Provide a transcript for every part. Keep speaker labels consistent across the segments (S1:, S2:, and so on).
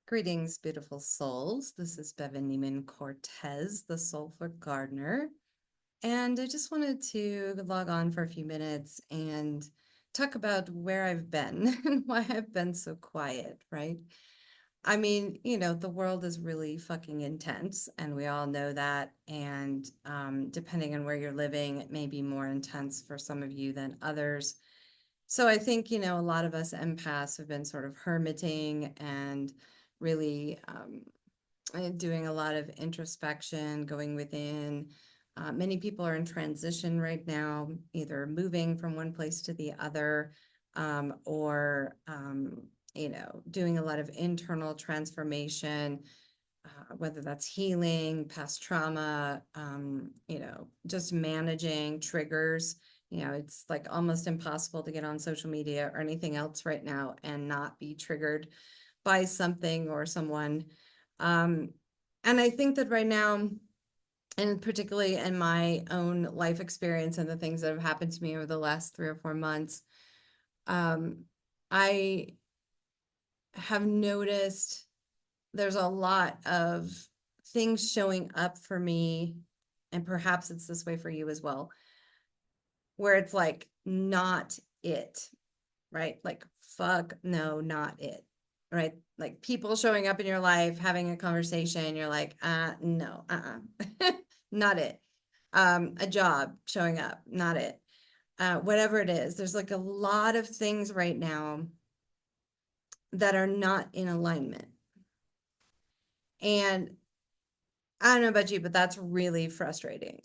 S1: Greetings, beautiful souls. This is Bevan Neiman Cortez, the Soulful Gardener. And I just wanted to log on for a few minutes and talk about where I've been and why I've been so quiet, right? I mean, the world is really fucking intense, and we all know that. And depending on where you're living, it may be more intense for some of you than others. So I think, a lot of us empaths have been sort of hermiting and really doing a lot of introspection, going within. Many people are in transition right now, either moving from one place to the other, or doing a lot of internal transformation, whether that's healing, past trauma, just managing triggers. It's like almost impossible to get on social media or anything else right now and not be triggered by something or someone. Um, and I think that right now, and particularly in my own life experience and the things that have happened to me over the last 3 or 4 months, I have noticed there's a lot of things showing up for me, and perhaps it's this way for you as well, where it's like, not it, right? Like, fuck, no, not it, right? Like people showing up in your life, having a conversation, you're like, no, not it. A job showing up, not it. Whatever it is, there's like a lot of things right now that are not in alignment. And I don't know about you, but that's really frustrating.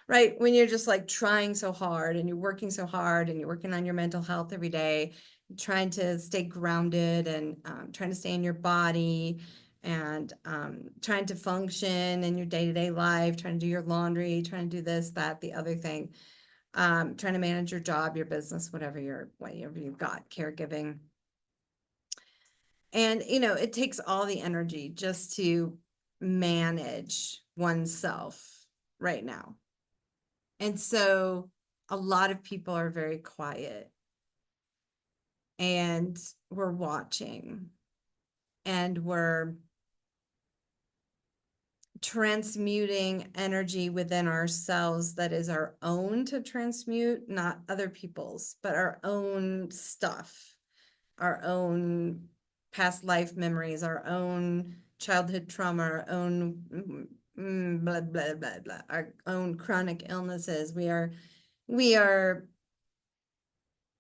S1: Right? When you're just like trying so hard and you're working so hard and you're working on your mental health every day, trying to stay grounded and trying to stay in your body and trying to function in your day-to-day life, trying to do your laundry, trying to do this, that, the other thing, trying to manage your job, your business, whatever you've got, caregiving. And, it takes all the energy just to manage oneself right now. And so a lot of people are very quiet, and we're watching, and we're transmuting energy within ourselves that is our own to transmute, not other people's, but our own stuff, our own past life memories, our own childhood trauma, our own blah, blah, blah, blah, our own chronic illnesses. We are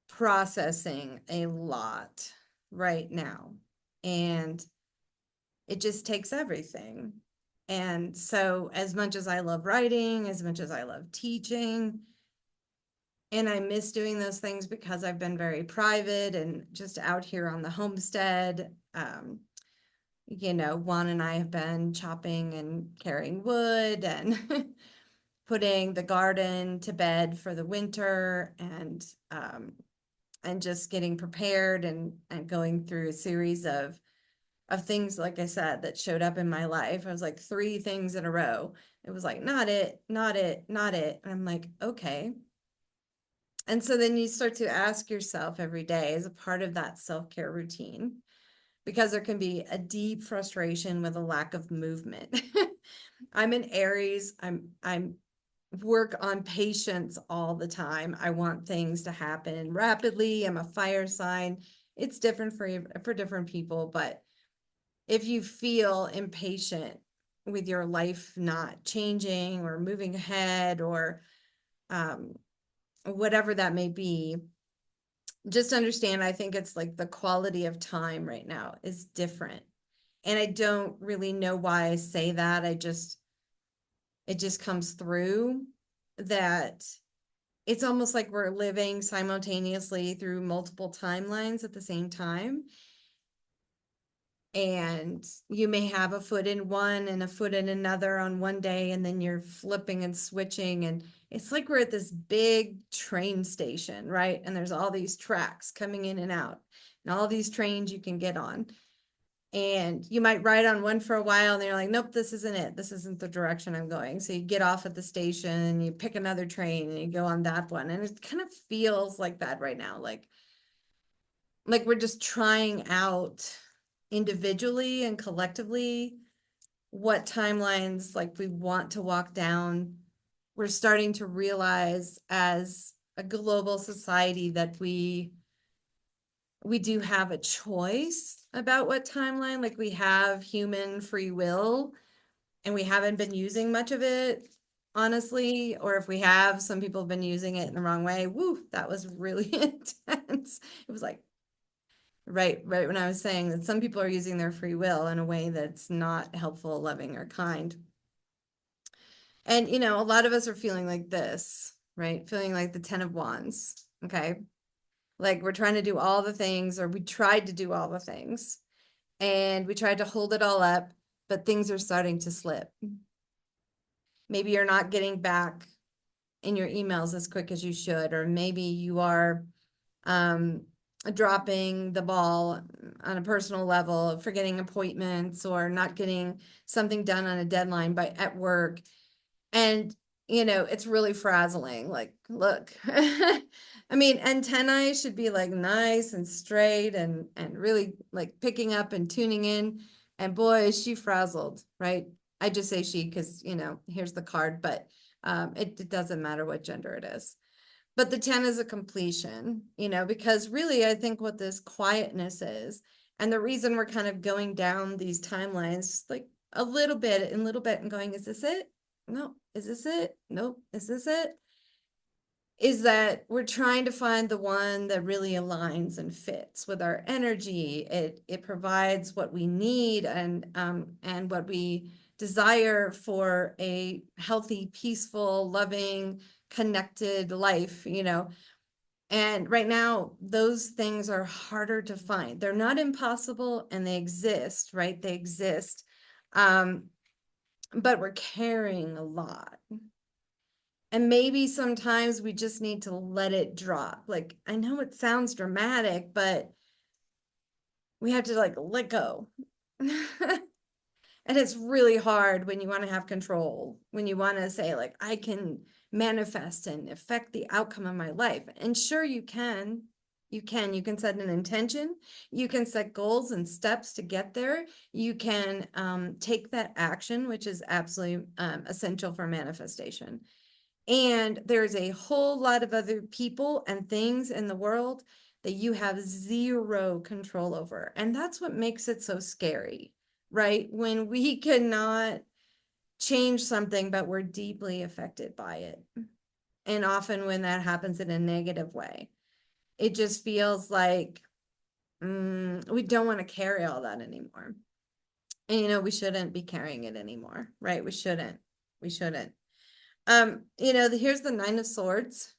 S1: processing a lot right now, and it just takes everything. And so as much as I love writing, as much as I love teaching, and I miss doing those things because I've been very private and just out here on the homestead. Juan and I have been chopping and carrying wood and putting the garden to bed for the winter, and just getting prepared and going through a series of things, like I said, that showed up in my life. I was like 3 things in a row. It was like, not it, not it, not it. And I'm like, okay. And so then you start to ask yourself every day as a part of that self-care routine, because there can be a deep frustration with a lack of movement. I'm an Aries. I'm work on patience all the time. I want things to happen rapidly. I'm a fire sign. It's different for different people, but if you feel impatient with your life not changing or moving ahead, or whatever that may be, just understand, I think it's like the quality of time right now is different. And I don't really know why I say that. It just comes through that it's almost like we're living simultaneously through multiple timelines at the same time. And you may have a foot in one and a foot in another on one day, and then you're flipping and switching. And it's like we're at this big train station, right? And there's all these tracks coming in and out, and all these trains you can get on. And you might ride on one for a while, and you're like, nope, this isn't it. This isn't the direction I'm going. So you get off at the station and you pick another train and you go on that one. And it kind of feels like that right now. Like we're just trying out individually and collectively what timelines like we want to walk down. We're starting to realize as a global society that we do have a choice about what timeline, like we have human free will, and we haven't been using much of it, honestly, or if we have, some people have been using it in the wrong way. Woo, that was really intense. It was like right when I was saying that some people are using their free will in a way that's not helpful, loving, or kind. And a lot of us are feeling like this, right? Feeling like the 10 of Wands, okay? Like we're trying to do all the things, or we tried to do all the things, and we tried to hold it all up, but things are starting to slip. Maybe you're not getting back in your emails as quick as you should, or maybe you are um, dropping the ball on a personal level, forgetting appointments, or not getting something done on a deadline at work. And it's really frazzling. Like, look, I mean, antennae should be like nice and straight and really like picking up and tuning in. And boy, is she frazzled, right? I just say she because here's the card, but it doesn't matter what gender it is. But the 10 is a completion, because really I think what this quietness is, and the reason we're kind of going down these timelines, like a little bit and little bit and going, is this it? No. Is this it? Nope. Is this it? Is that we're trying to find the one that really aligns and fits with our energy. It provides what we need and what we desire for a healthy, peaceful, loving, connected life, And right now, those things are harder to find. They're not impossible, and they exist, right? They exist. But we're carrying a lot. And maybe sometimes we just need to let it drop. Like, I know it sounds dramatic, but we have to like let go. And it's really hard when you want to have control, when you want to say, like, I can manifest and affect the outcome of my life. And sure, you can. You can set an intention. You can set goals and steps to get there. You can take that action, which is absolutely essential for manifestation. And there's a whole lot of other people and things in the world that you have zero control over. And that's what makes it so scary, right? When we cannot change something, but we're deeply affected by it. And often when that happens in a negative way, it just feels like we don't want to carry all that anymore. And, we shouldn't be carrying it anymore, right? We shouldn't. We shouldn't. Here's the 9 of Swords.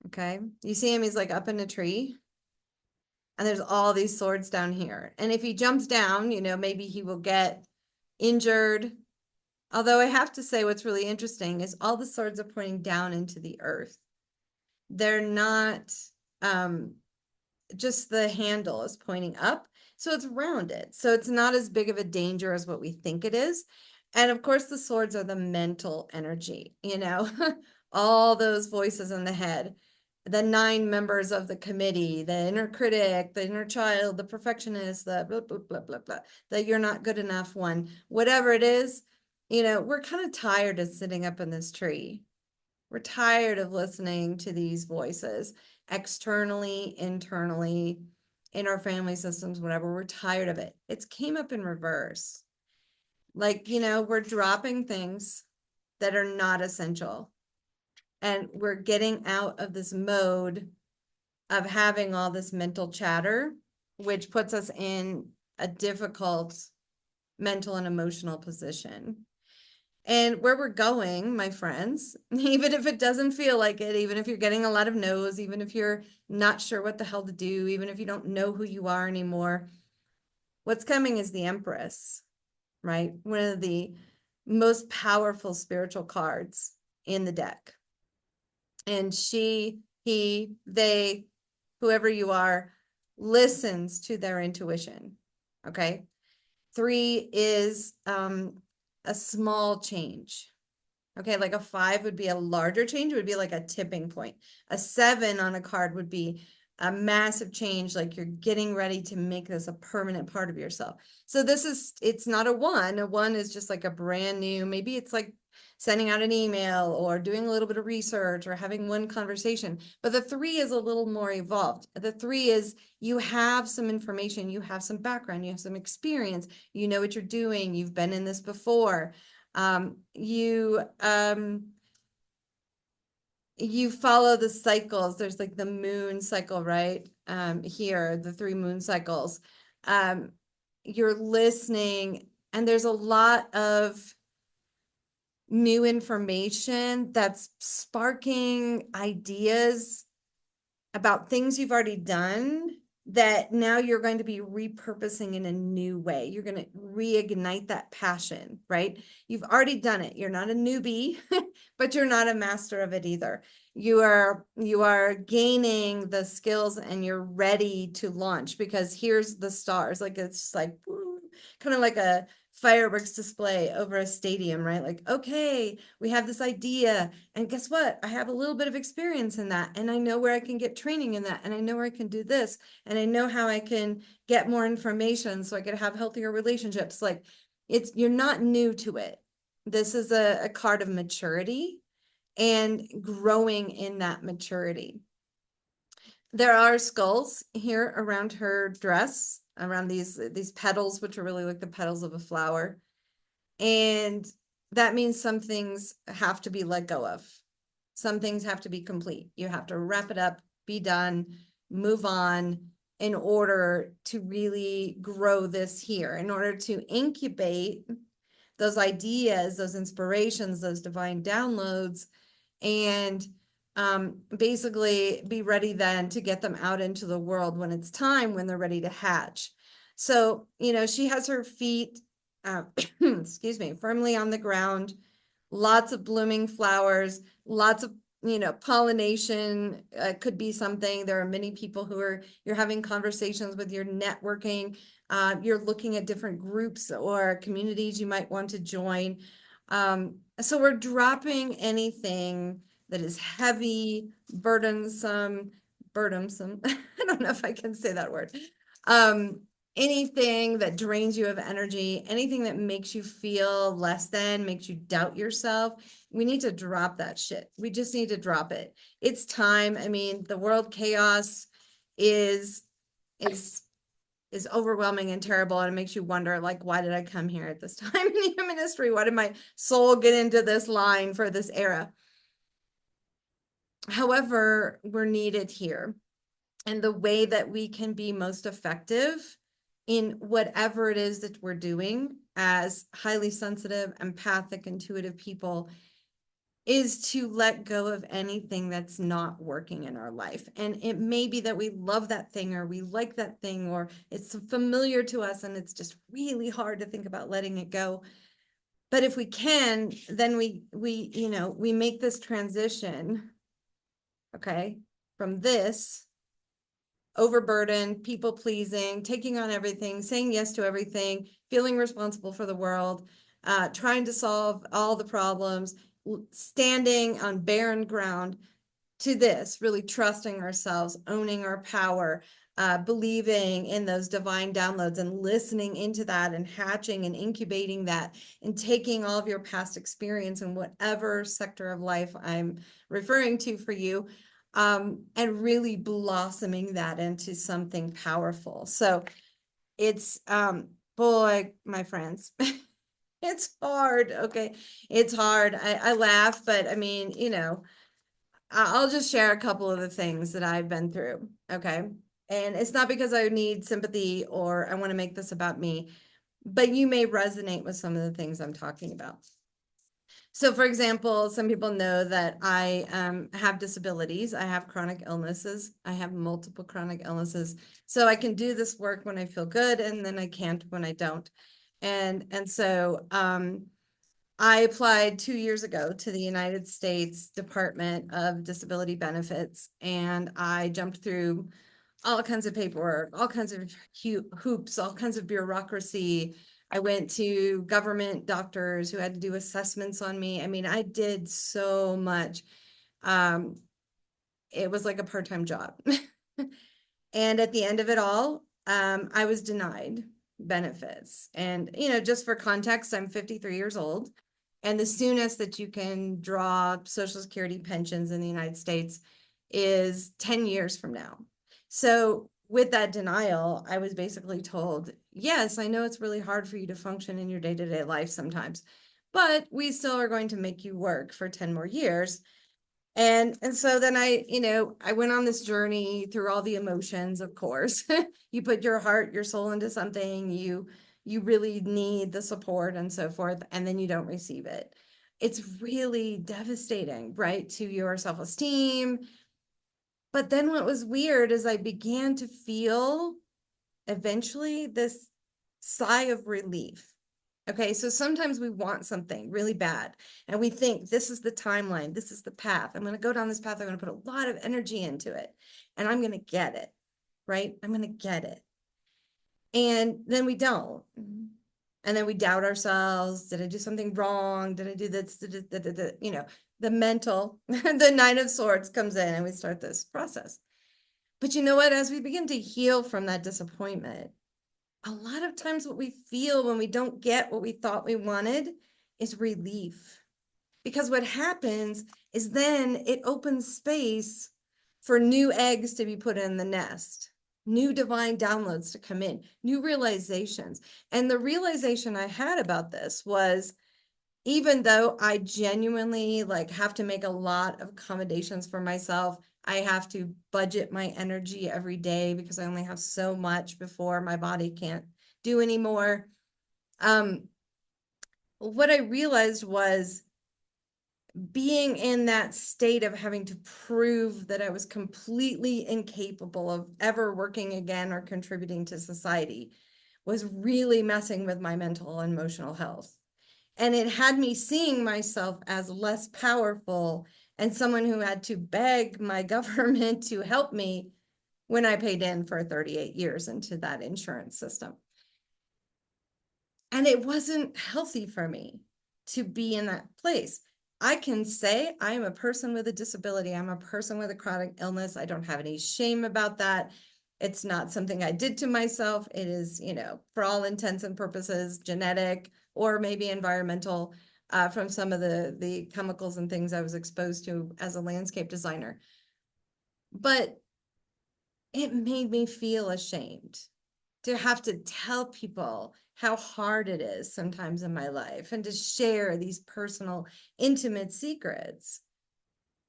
S1: Okay. You see him, he's like up in a tree. And there's all these swords down here. And if he jumps down, maybe he will get injured. Although I have to say what's really interesting is all the swords are pointing down into the earth. They're not just the handle is pointing up. So it's rounded. So it's not as big of a danger as what we think it is. And of course, the swords are the mental energy, all those voices in the head, the 9 members of the committee, the inner critic, the inner child, the perfectionist, the blah, blah, blah, blah, blah, the you're not good enough one, whatever it is, we're kind of tired of sitting up in this tree. We're tired of listening to these voices externally, internally, in our family systems, whatever. We're tired of it. It's came up in reverse. Like, we're dropping things that are not essential. And we're getting out of this mode of having all this mental chatter, which puts us in a difficult mental and emotional position. And where we're going, my friends, even if it doesn't feel like it, even if you're getting a lot of no's, even if you're not sure what the hell to do, even if you don't know who you are anymore, what's coming is the Empress, right? One of the most powerful spiritual cards in the deck. And she, he, they, whoever you are, listens to their intuition. Okay. 3 is a small change. Okay, like a 5 would be a larger change, would be like a tipping point. A 7 on a card would be a massive change, like you're getting ready to make this a permanent part of yourself. So it's not a one. A one is just like a brand new, maybe it's like sending out an email or doing a little bit of research or having one conversation. But the three is a little more evolved. The three is you have some information, you have some background, you have some experience, you know what you're doing, you've been in this before. You follow the cycles. There's like the moon cycle, right? Here, the 3 moon cycles. You're listening, and there's a lot of new information that's sparking ideas about things you've already done that now you're going to be repurposing in a new way. You're going to reignite that passion, right? You've already done it. You're not a newbie, but you're not a master of it either. You are gaining the skills and you're ready to launch because here's the stars. Like it's like kind of like a fireworks display over a stadium, right? Like, okay, we have this idea, and guess what? I have a little bit of experience in that, and I know where I can get training in that, and I know where I can do this, and I know how I can get more information so I can have healthier relationships. Like, you're not new to it. This is a card of maturity and growing in that maturity. There are skulls here around her dress, around these petals, which are really like the petals of a flower. And that means some things have to be let go of. Some things have to be complete. You have to wrap it up, be done, move on in order to really grow this here, in order to incubate those ideas, those inspirations, those divine downloads, and basically be ready then to get them out into the world when it's time, when they're ready to hatch. So, she has her feet, excuse me, firmly on the ground, lots of blooming flowers, lots of, pollination could be something. There are many people you're having conversations with, you're networking, you're looking at different groups or communities you might want to join. So we're dropping anything that is heavy, burdensome. I don't know if I can say that word. Anything that drains you of energy, anything that makes you feel less than, makes you doubt yourself, we need to drop that shit. We just need to drop it. It's time. I mean, the world chaos is overwhelming and terrible, and it makes you wonder, like, why did I come here at this time in human history? Why did my soul get into this line for this era? However, we're needed here. And the way that we can be most effective in whatever it is that we're doing as highly sensitive, empathic, intuitive people is to let go of anything that's not working in our life. And it may be that we love that thing, or we like that thing, or it's familiar to us and it's just really hard to think about letting it go. But if we can, then we make this transition, okay, from this overburdened, people pleasing, taking on everything, saying yes to everything, feeling responsible for the world, trying to solve all the problems, standing on barren ground, to this, really trusting ourselves, owning our power, believing in those divine downloads and listening into that and hatching and incubating that and taking all of your past experience in whatever sector of life I'm referring to for you, and really blossoming that into something powerful. So it's, boy, my friends, it's hard. Okay. It's hard. I laugh, but I mean, I'll just share a couple of the things that I've been through. Okay. And it's not because I need sympathy or I want to make this about me, but you may resonate with some of the things I'm talking about. So, for example, some people know that I have disabilities. I have chronic illnesses. I have multiple chronic illnesses. So I can do this work when I feel good, and then I can't when I don't. And so I applied 2 years ago to the United States Department of Disability Benefits, and I jumped through all kinds of paperwork, all kinds of hoops, all kinds of bureaucracy. I went to government doctors who had to do assessments on me. I mean, I did so much. It was like a part-time job. And at the end of it all, I was denied benefits. And, just for context, I'm 53 years old. And the soonest that you can draw Social Security pensions in the United States is 10 years from now. So with that denial, I was basically told, yes, I know it's really hard for you to function in your day-to-day life sometimes, but we still are going to make you work for 10 more years. And so then I went on this journey through all the emotions, of course. You put your heart, your soul into something, you really need the support and so forth, and then you don't receive it. It's really devastating, right, to your self-esteem. But then what was weird is I began to feel eventually this sigh of relief. Okay, so sometimes we want something really bad and we think this is the timeline, this is the path. I'm going to go down this path. I'm going to put a lot of energy into it and I'm going to get it, right? I'm going to get it. And then we don't. And then we doubt ourselves. Did I do something wrong? Did I do this? The mental, the Nine of Swords comes in and we start this process. But you know what? As we begin to heal from that disappointment, a lot of times what we feel when we don't get what we thought we wanted is relief. Because what happens is then it opens space for new eggs to be put in the nest, new divine downloads to come in, new realizations. And the realization I had about this was, even though I genuinely have to make a lot of accommodations for myself, I have to budget my energy every day because I only have so much before my body can't do anymore. What I realized was being in that state of having to prove that I was completely incapable of ever working again or contributing to society was really messing with my mental and emotional health. And it had me seeing myself as less powerful and someone who had to beg my government to help me when I paid in for 38 years into that insurance system. And it wasn't healthy for me to be in that place. I can say I am a person with a disability. I'm a person with a chronic illness. I don't have any shame about that. It's not something I did to myself. It is, for all intents and purposes, genetic or maybe environmental, from some of the chemicals and things I was exposed to as a landscape designer. But it made me feel ashamed to have to tell people how hard it is sometimes in my life and to share these personal, intimate secrets.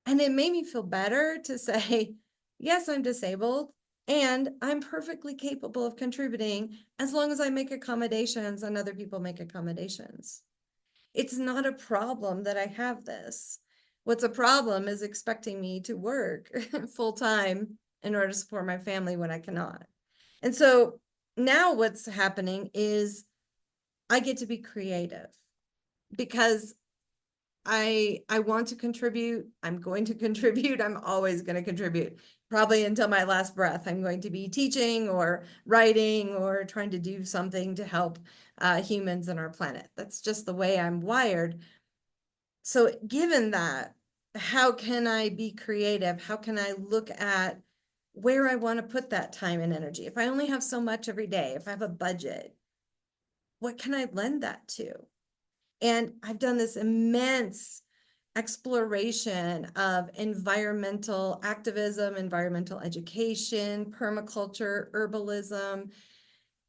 S1: And it made me feel better to say, yes, I'm disabled and I'm perfectly capable of contributing as long as I make accommodations and other people make accommodations. It's not a problem that I have this. What's a problem is expecting me to work full time in order to support my family when I cannot. And so now what's happening is I get to be creative because I want to contribute. I'm going to contribute. I'm always going to contribute. Probably until my last breath, I'm going to be teaching or writing or trying to do something to help humans and our planet. That's just the way I'm wired. So given that, how can I be creative? How can I look at where I want to put that time and energy? If I only have so much every day, if I have a budget, what can I lend that to? And I've done this immense exploration of environmental activism, environmental education, permaculture, herbalism.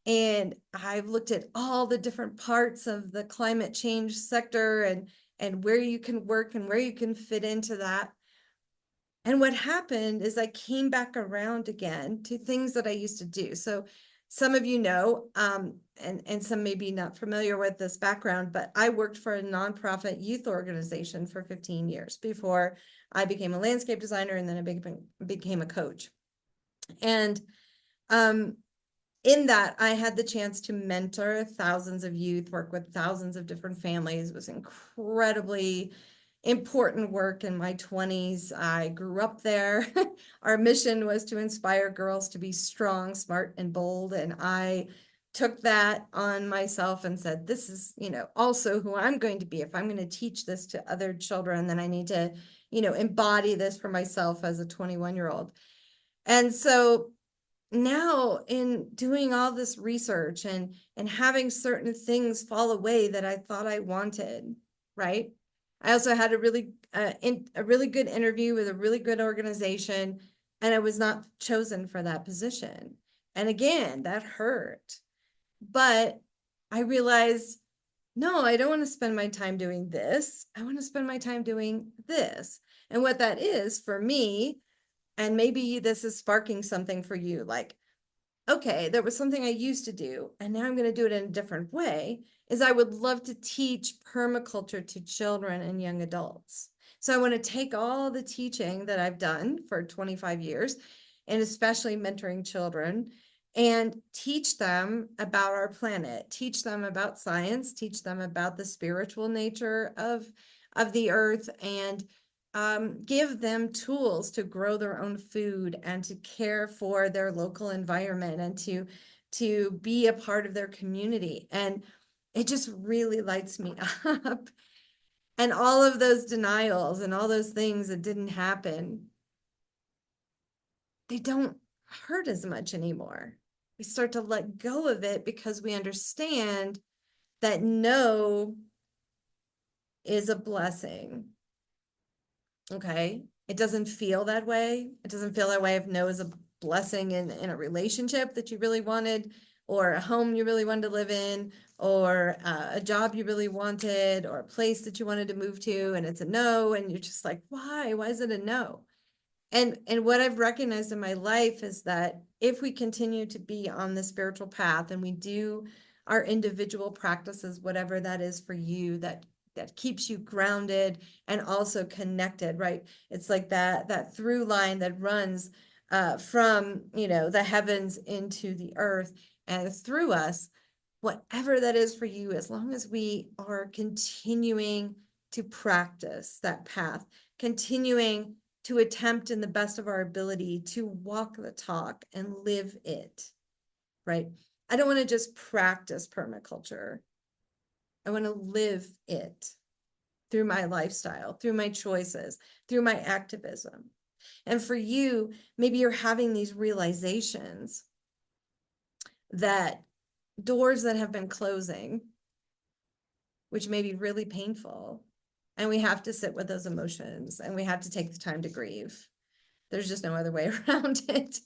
S1: And I've looked at all the different parts of the climate change sector and where you can work and where you can fit into that. And what happened is I came back around again to things that I used to do. So some of you know, and some may be not familiar with this background, but I worked for a nonprofit youth organization for 15 years before I became a landscape designer, and then I became a coach. And in that, I had the chance to mentor thousands of youth, work with thousands of different families. It was incredibly important work in my 20s. I grew up there. Our mission was to inspire girls to be strong, smart, and bold. And I took that on myself and said, this is, also who I'm going to be. If I'm going to teach this to other children, then I need to, embody this for myself as a 21-year-old. And so now in doing all this research and having certain things fall away that I thought I wanted, right? I also had a really good interview with a really good organization, and I was not chosen for that position. And again, that hurt. But I realized, no, I don't want to spend my time doing this. I want to spend my time doing this. And what that is for me, and maybe this is sparking something for you, like, okay, there was something I used to do, and now I'm going to do it in a different way, is I would love to teach permaculture to children and young adults. So I want to take all the teaching that I've done for 25 years, and especially mentoring children, and teach them about our planet, teach them about science, teach them about the spiritual nature of the earth, and give them tools to grow their own food and to care for their local environment and to be a part of their community. And it just really lights me up. And all of those denials and all those things that didn't happen, they don't hurt as much anymore. We start to let go of it because we understand that no is a blessing. Okay. It doesn't feel that way. It doesn't feel that way if no is a blessing in a relationship that you really wanted, or a home you really wanted to live in, or a job you really wanted, or a place that you wanted to move to, and it's a no, and you're just like, why? Why is it a no? And what I've recognized in my life is that if we continue to be on the spiritual path and we do our individual practices, whatever that is for you, that keeps you grounded and also connected, right? It's like that through line that runs from, the heavens into the earth and through us, whatever that is for you, as long as we are continuing to practice that path, continuing to attempt in the best of our ability to walk the talk and live it, right? I don't want to just practice permaculture. I want to live it through my lifestyle, through my choices, through my activism. And for you, maybe you're having these realizations that doors that have been closing, which may be really painful, and we have to sit with those emotions and we have to take the time to grieve. There's just no other way around it.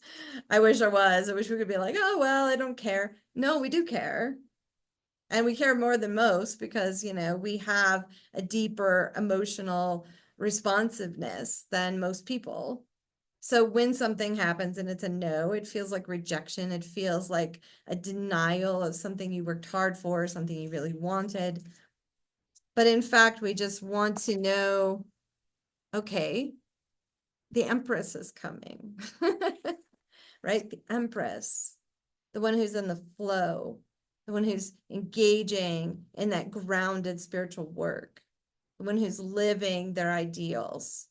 S1: I wish there was. I wish we could be like, oh, well, I don't care. No, we do care. And we care more than most because, we have a deeper emotional responsiveness than most people. So when something happens and it's a no, it feels like rejection. It feels like a denial of something you worked hard for, something you really wanted. But in fact, we just want to know, okay, the Empress is coming, right? The Empress, the one who's in the flow, the one who's engaging in that grounded spiritual work, the one who's living their ideals,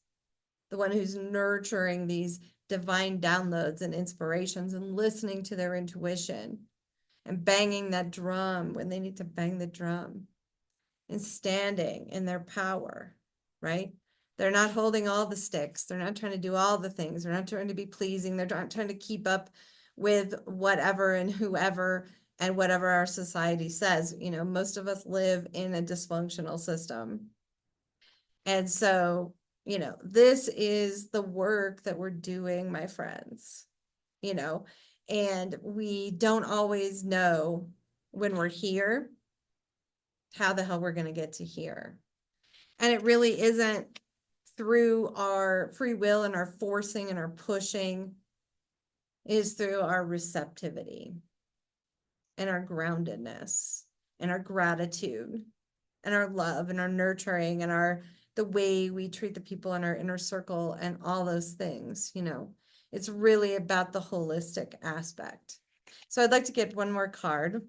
S1: the one who's nurturing these divine downloads and inspirations and listening to their intuition and banging that drum when they need to bang the drum and standing in their power, right? They're not holding all the sticks. They're not trying to do all the things. They're not trying to be pleasing. They're not trying to keep up with whatever and whoever and whatever our society says. Most of us live in a dysfunctional system. And so, this is the work that we're doing, my friends, and we don't always know when we're here how the hell we're going to get to here. And it really isn't through our free will and our forcing and our pushing. It is through our receptivity and our groundedness and our gratitude and our love and our nurturing and the way we treat the people in our inner circle and all those things. It's really about the holistic aspect. So I'd like to get one more card.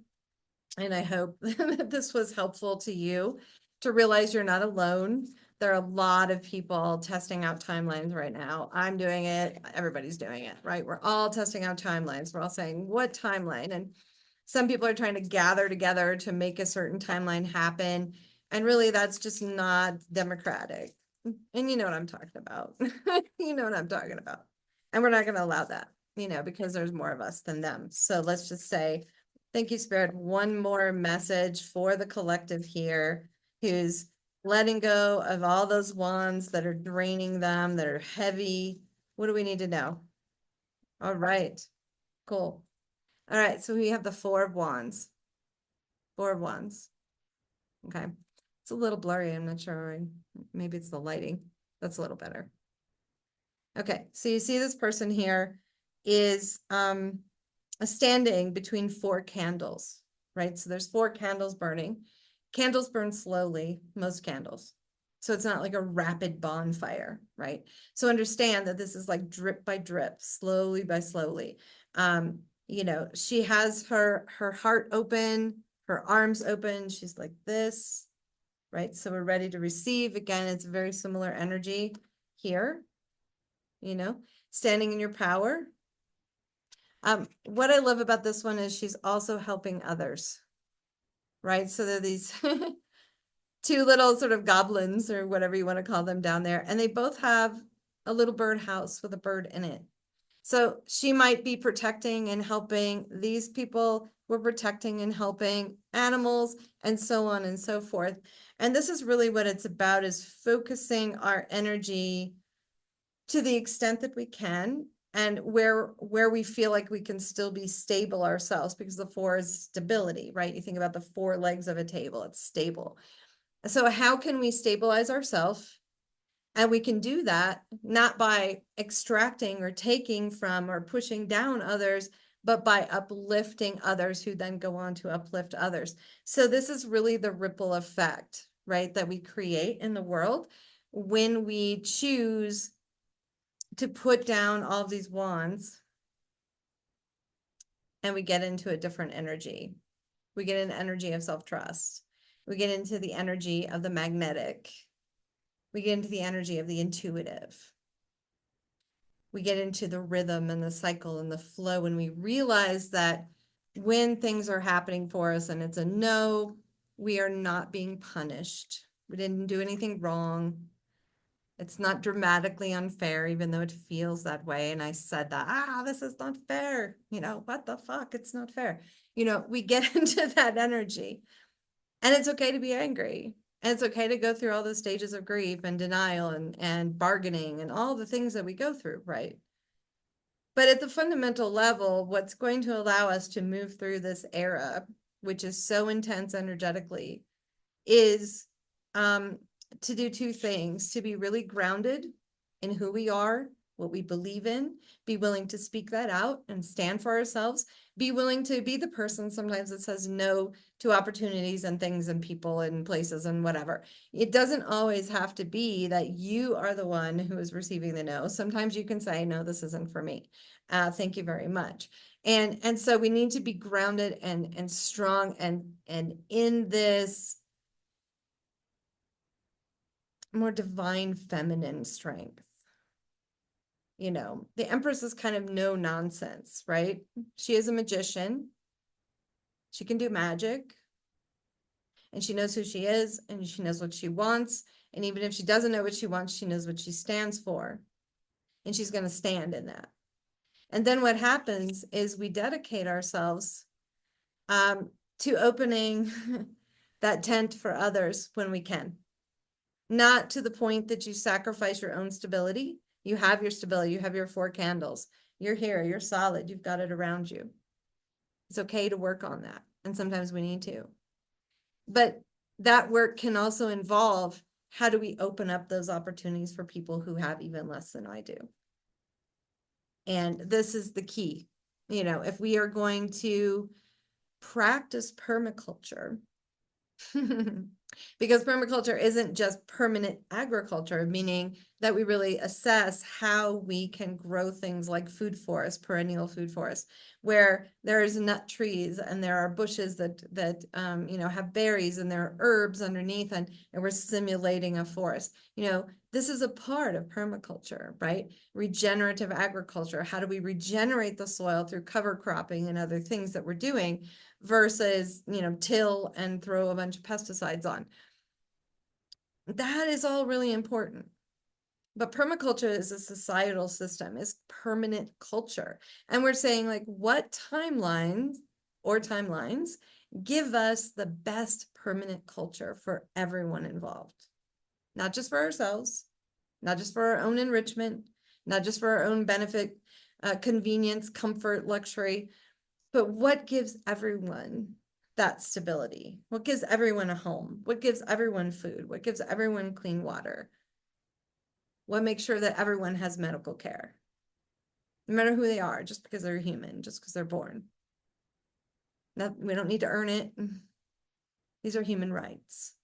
S1: And I hope that this was helpful to you to realize you're not alone. There are a lot of people testing out timelines right now. I'm doing it. Everybody's doing it, right? We're all testing out timelines. We're all saying, what timeline? And some people are trying to gather together to make a certain timeline happen. And really, that's just not democratic. And you know what I'm talking about. You know what I'm talking about. And we're not going to allow that. because there's more of us than them. So let's just say, thank you, Spirit. One more message for the collective here who's letting go of all those wands that are draining them, that are heavy. What do we need to know? All right, cool. All right, so we have the Four of Wands. Four of Wands. Okay. It's a little blurry. I'm not sure. Maybe it's the lighting. That's a little better. Okay, so you see this person here is standing between four candles, right? So there's four candles burning. Candles burn slowly, most candles. So it's not like a rapid bonfire, right? So understand that this is like drip by drip, slowly by slowly. She has her heart open, her arms open. She's like this, right? So we're ready to receive. Again, it's a very similar energy here, standing in your power. What I love about this one is she's also helping others, right? So there are these two little sort of goblins or whatever you want to call them down there, and they both have a little bird house with a bird in it. So she might be protecting and helping these people. We're protecting and helping animals and so on and so forth. And this is really what it's about, is focusing our energy to the extent that we can, and where we feel like we can still be stable ourselves, because the four is stability, right? You think about the four legs of a table, it's stable. So how can we stabilize ourselves? And we can do that not by extracting or taking from or pushing down others, but by uplifting others who then go on to uplift others. So this is really the ripple effect, right, that we create in the world when we choose to put down all of these wands and we get into a different energy. We get an energy of self-trust. We get into the energy of the magnetic. We get into the energy of the intuitive. We get into the rhythm and the cycle and the flow, and we realize that when things are happening for us and it's a no, we are not being punished. We didn't do anything wrong. It's not dramatically unfair, even though it feels that way. And I said that, this is not fair. What the fuck? It's not fair. We get into that energy, and it's okay to be angry. And it's okay to go through all the stages of grief and denial and bargaining and all the things that we go through, right? But at the fundamental level, what's going to allow us to move through this era, which is so intense energetically, is to do two things: to be really grounded in who we are, what we believe in, be willing to speak that out and stand for ourselves, be willing to be the person sometimes that says no to opportunities and things and people and places and whatever. It doesn't always have to be that you are the one who is receiving the no. Sometimes you can say, no, this isn't for me. Thank you very much. And so we need to be grounded and strong and in this more divine feminine strength. The Empress is kind of no nonsense, right? She is a magician. She can do magic. And she knows who she is, and she knows what she wants. And even if she doesn't know what she wants, she knows what she stands for. And she's going to stand in that. And then what happens is we dedicate ourselves to opening that tent for others when we can. Not to the point that you sacrifice your own stability. You have your stability. You have your four candles. You're here. You're solid. You've got it around you. It's okay to work on that. And sometimes we need to. But that work can also involve, how do we open up those opportunities for people who have even less than I do? And this is the key. If we are going to practice permaculture, because permaculture isn't just permanent agriculture, meaning that we really assess how we can grow things like food forests, perennial food forests, where there's nut trees and there are bushes that have berries, and there are herbs underneath, and we're simulating a forest. This is a part of permaculture, right? Regenerative agriculture. How do we regenerate the soil through cover cropping and other things that we're doing, versus, till and throw a bunch of pesticides on? That is all really important. But permaculture is a societal system, is permanent culture. And we're saying, like, what timelines give us the best permanent culture for everyone involved? Not just for ourselves, not just for our own enrichment, not just for our own benefit, convenience, comfort, luxury, but what gives everyone that stability? What gives everyone a home? What gives everyone food? What gives everyone clean water? What makes sure that everyone has medical care, no matter who they are, just because they're human, just because they're born. We don't need to earn it. These are human rights.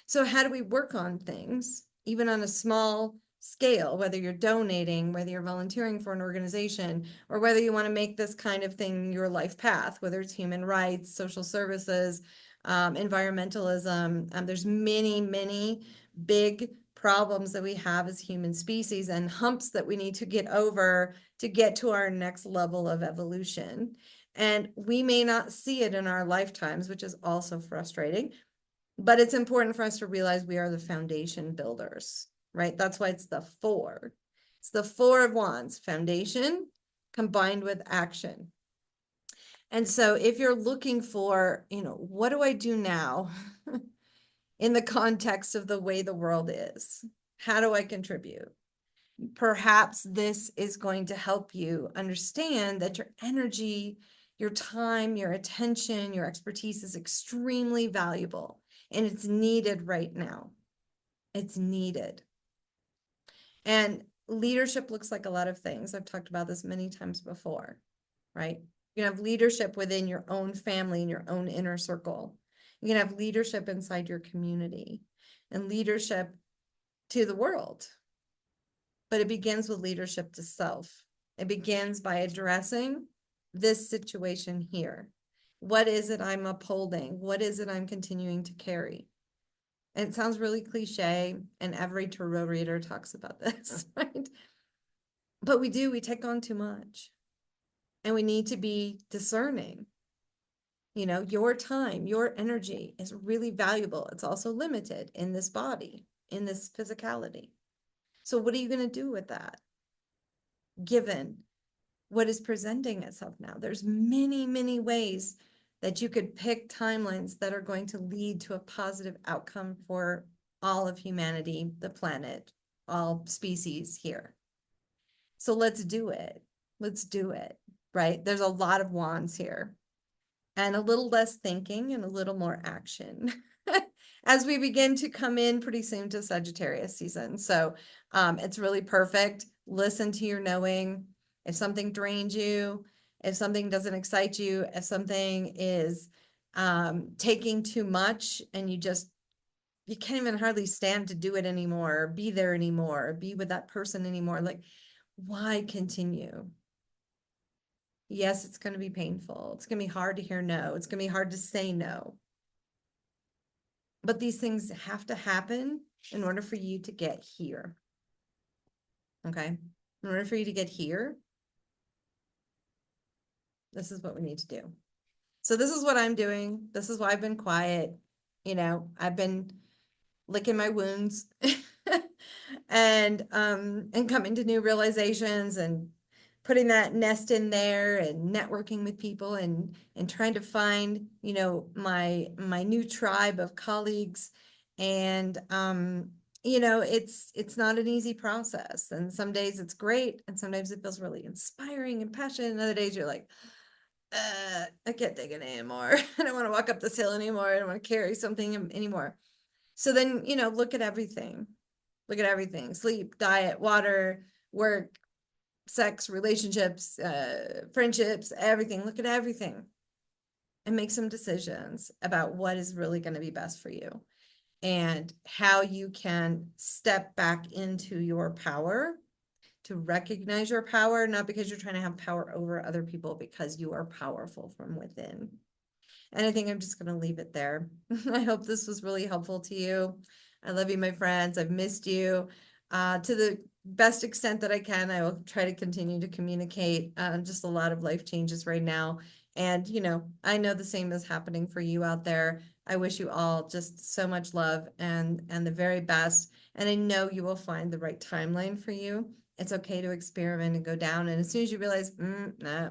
S1: So how do we work on things, even on a small scale, whether you're donating, whether you're volunteering for an organization, or whether you want to make this kind of thing your life path, whether it's human rights, social services, environmentalism. There's many, many big problems that we have as human species and humps that we need to get over to get to our next level of evolution. And we may not see it in our lifetimes, which is also frustrating. But it's important for us to realize we are the foundation builders, right? That's why it's the four. It's the Four of Wands, foundation combined with action. And so if you're looking for, what do I do now in the context of the way the world is? How do I contribute? Perhaps this is going to help you understand that your energy, your time, your attention, your expertise is extremely valuable. And it's needed right now. It's needed. And leadership looks like a lot of things. I've talked about this many times before, right? You can have leadership within your own family and your own inner circle. You can have leadership inside your community and leadership to the world. But it begins with leadership to self. It begins by addressing this situation here. What is it I'm upholding? What is it I'm continuing to carry? And it sounds really cliche, and every tarot reader talks about this, right? But we take on too much. And we need to be discerning. Your time, your energy is really valuable. It's also limited in this body, in this physicality. So what are you going to do with that? Given what is presenting itself now, there's many, many ways that you could pick timelines that are going to lead to a positive outcome for all of humanity, the planet, all species here. So let's do it. Let's do it, right? There's a lot of wands here and a little less thinking and a little more action as we begin to come in pretty soon to Sagittarius season. So it's really perfect. Listen to your knowing. If something drains you, if something doesn't excite you, if something is taking too much and you can't even hardly stand to do it anymore, or be there anymore, or be with that person anymore, like, why continue? Yes, it's going to be painful. It's going to be hard to hear no. It's going to be hard to say no. But these things have to happen in order for you to get here. Okay? In order for you to get here, this is what we need to do. So this is what I'm doing. This is why I've been quiet. I've been licking my wounds and coming to new realizations and putting that nest in there and networking with people and trying to find, my new tribe of colleagues. And it's not an easy process. And some days it's great, and sometimes it feels really inspiring and passionate. And other days you're like, I can't take it anymore. I don't want to walk up this hill anymore. I don't want to carry something anymore. So then, look at everything. Look at everything: sleep, diet, water, work, sex, relationships, friendships, everything. Look at everything and make some decisions about what is really going to be best for you and how you can step back into your power, to recognize your power, not because you're trying to have power over other people, because you are powerful from within. And I think I'm just going to leave it there. I hope this was really helpful to you. I love you, my friends. I've missed you. To the best extent that I can, I will try to continue to communicate. Just a lot of life changes right now. And, I know the same is happening for you out there. I wish you all just so much love and the very best. And I know you will find the right timeline for you. It's okay to experiment and go down. And as soon as you realize, nah,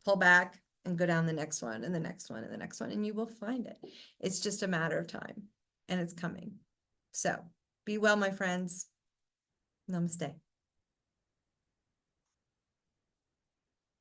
S1: pull back and go down the next one and the next one and the next one, and you will find it. It's just a matter of time and it's coming. So be well, my friends. Namaste.